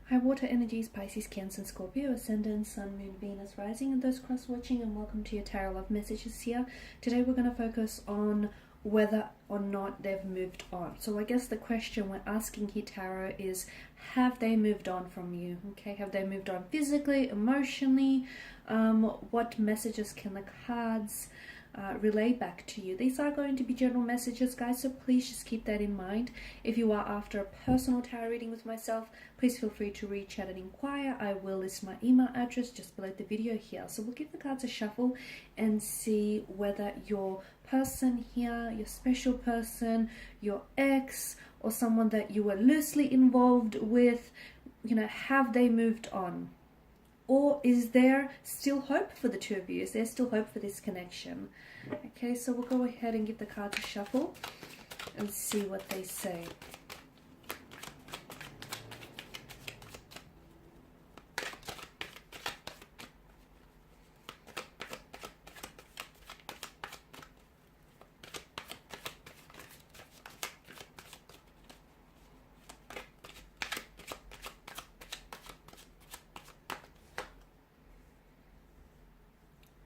Hi, water energies, Pisces, Cancer, and Scorpio, Ascendant, Sun, Moon, Venus, Rising, and those cross-watching, and welcome to your Tarot Love Messages here. Today we're going to focus on whether or not they've moved on. So I guess the question we're asking here, Tarot, is have they moved on from you? Okay, have they moved on physically, emotionally? What messages can the cards relay back to you? These are going to be general messages, guys, so please just keep that in mind. If you are after a personal tarot reading with myself, please feel free to reach out and inquire. I will list my email address just below the video here. So we'll give the cards a shuffle and see whether your person here, your special person, your ex, or someone that you were loosely involved with, have they moved on? Or is there still hope for the two of you? Is there still hope for this connection? Okay, so we'll go ahead and give the cards a shuffle and see what they say.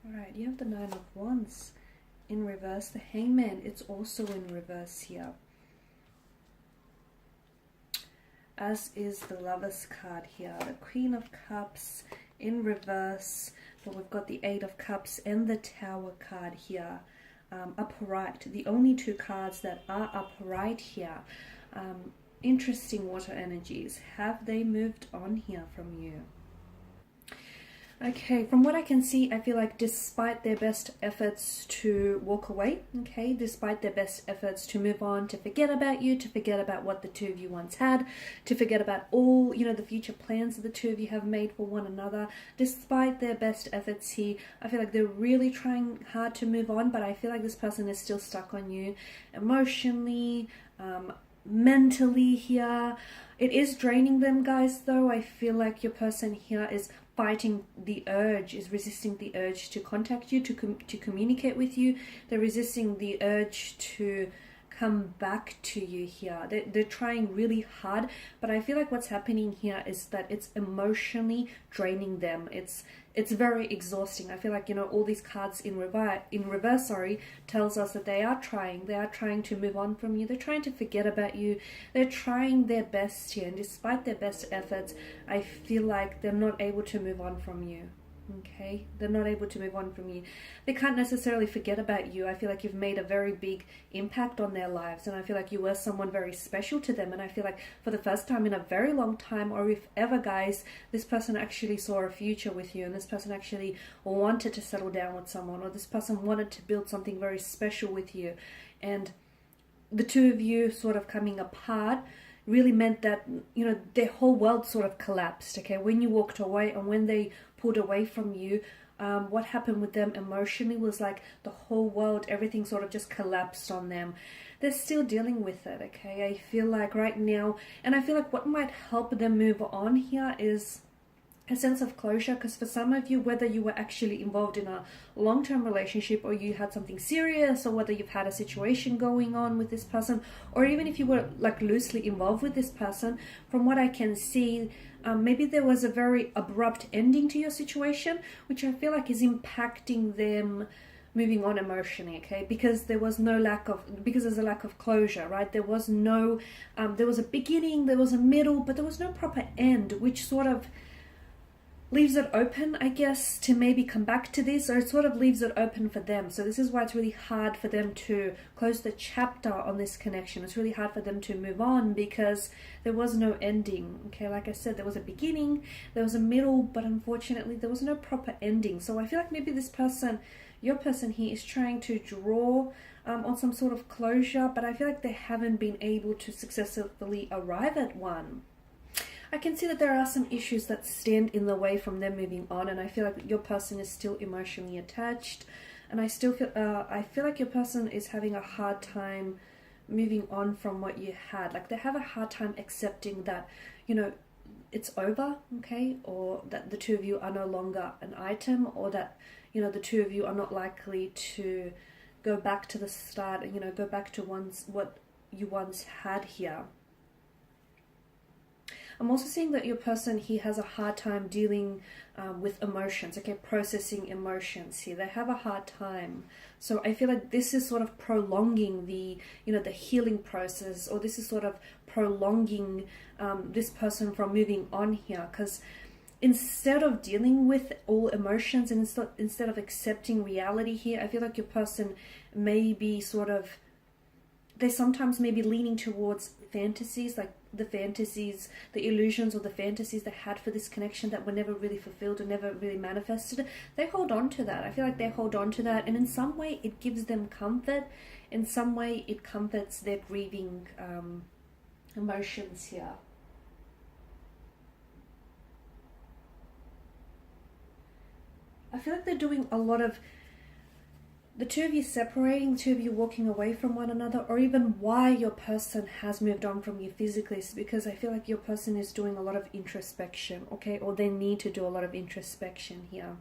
Alright, you have the Nine of Wands in reverse. The Hangman, it's also in reverse here. As is the Lover's card here. The Queen of Cups in reverse. But we've got the Eight of Cups and the Tower card here. Upright. The only two cards that are upright here. Interesting water energies. Have they moved on here from you? Okay, from what I can see, I feel like despite their best efforts to walk away, okay, despite their best efforts to move on, to forget about you, to forget about what the two of you once had, to forget about all, the future plans that the two of you have made for one another, despite their best efforts here, I feel like they're really trying hard to move on, but I feel like this person is still stuck on you emotionally, mentally here. It is draining them, guys, though. I feel like your person here is fighting the urge, is resisting the urge to contact you, to communicate with you. They're resisting the urge to come back to you here. They're trying really hard, but I feel like what's happening here is that it's emotionally draining them. It's very exhausting. I feel like, all these cards in reverse, tells us that they are trying to move on from you. They're trying to forget about you. They're trying their best here, and despite their best efforts, I feel like they're not able to move on from you. Okay, they're not able to move on from you. They can't necessarily forget about you. I feel like you've made a very big impact on their lives, and I feel like you were someone very special to them. And I feel like for the first time in a very long time, or if ever, guys, this person actually saw a future with you, and this person actually wanted to settle down with someone, or this person wanted to build something very special with you. And the two of you sort of coming apart really meant that, their whole world sort of collapsed, okay? When you walked away and when they pulled away from you, what happened with them emotionally was like the whole world, everything sort of just collapsed on them. They're still dealing with it, okay? I feel like right now, and I feel like what might help them move on here is a sense of closure, because for some of you, whether you were actually involved in a long-term relationship, or you had something serious, or whether you've had a situation going on with this person, or even if you were like loosely involved with this person, from what I can see, maybe there was a very abrupt ending to your situation, which I feel like is impacting them moving on emotionally, okay? Because there's a lack of closure, right? There was no, there was a beginning, there was a middle, but there was no proper end, which sort of leaves it open, I guess, to maybe come back to this, or it sort of leaves it open for them. So this is why it's really hard for them to close the chapter on this connection. It's really hard for them to move on because there was no ending, okay? Like I said, there was a beginning, there was a middle, but unfortunately there was no proper ending. So I feel like maybe this person, your person here, is trying to draw on some sort of closure, but I feel like they haven't been able to successfully arrive at one. I can see that there are some issues that stand in the way from them moving on, and I feel like your person is still emotionally attached, and I feel like your person is having a hard time moving on from what you had. Like they have a hard time accepting that, it's over, okay, or that the two of you are no longer an item, or that, the two of you are not likely to go back to the start and, go back to what you once had here. I'm also seeing that your person, he has a hard time dealing with emotions, okay, processing emotions here. They have a hard time. So I feel like this is sort of prolonging the, you know, the healing process, or this is sort of prolonging this person from moving on here, because instead of dealing with all emotions and instead of accepting reality here, I feel like your person may be sort of, they sometimes may be leaning towards fantasies, like the fantasies, the illusions or the fantasies they had for this connection that were never really fulfilled or never really manifested. They hold on to that. I feel like they hold on to that, and in some way it gives them comfort. In some way it comforts their grieving emotions here. I feel like they're doing a lot of, the two of you separating, the two of you walking away from one another, or even why your person has moved on from you physically, is because I feel like your person is doing a lot of introspection, okay, or they need to do a lot of introspection here.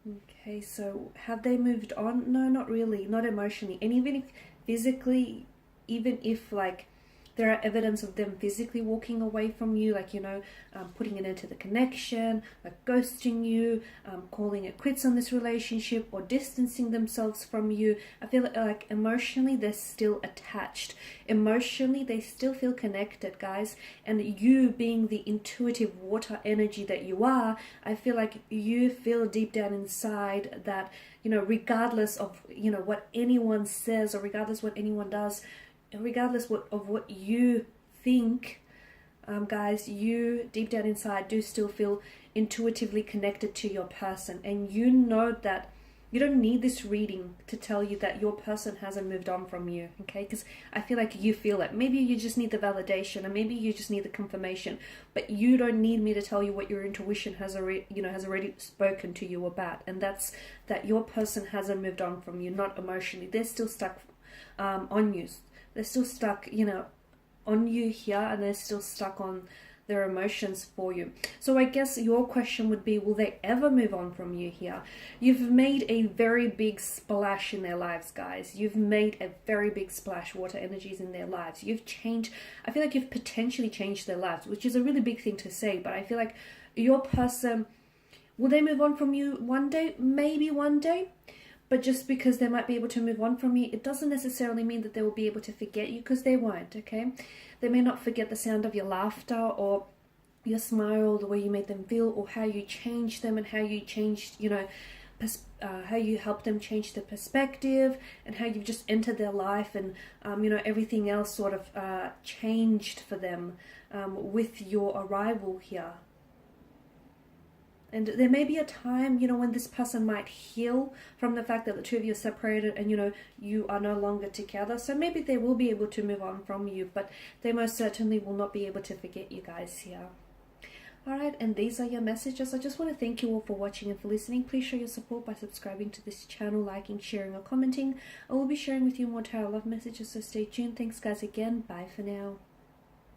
Okay, so have they moved on? No, not really, not emotionally. And even if physically, even if like there are evidence of them physically walking away from you, like, you know, putting an end to the connection, like ghosting you, calling it quits on this relationship, or distancing themselves from you. I feel like emotionally they're still attached. Emotionally they still feel connected, guys. And you, being the intuitive water energy that you are, I feel like you feel deep down inside that, you know, regardless of, you know, what anyone says, or regardless what anyone does, regardless of what you think, guys, you deep down inside do still feel intuitively connected to your person. And you know that you don't need this reading to tell you that your person hasn't moved on from you, okay? Because I feel like you feel it. Maybe you just need the validation, and maybe you just need the confirmation, but you don't need me to tell you what your intuition has already, you know, has already spoken to you about. And that's that your person hasn't moved on from you, not emotionally. They're still stuck on you. They're still stuck, you know, on you here, and they're still stuck on their emotions for you. So I guess your question would be, will they ever move on from you here? You've made a very big splash in their lives, guys. You've made a very big splash, water energies in their lives. You've changed, I feel like you've potentially changed their lives, which is a really big thing to say, but I feel like your person, will they move on from you one day? Maybe one day. But just because they might be able to move on from you, it doesn't necessarily mean that they will be able to forget you, because they won't, okay? They may not forget the sound of your laughter, or your smile, the way you made them feel, or how you changed them, and how you changed, you know, how you helped them change their perspective, and how you've just entered their life, and, you know, everything else sort of changed for them with your arrival here. And there may be a time, you know, when this person might heal from the fact that the two of you are separated, and, you know, you are no longer together. So maybe they will be able to move on from you, but they most certainly will not be able to forget you guys here. Alright, and these are your messages. I just want to thank you all for watching and for listening. Please show your support by subscribing to this channel, liking, sharing, or commenting. I will be sharing with you more tarot love messages, so stay tuned. Thanks, guys, again. Bye for now.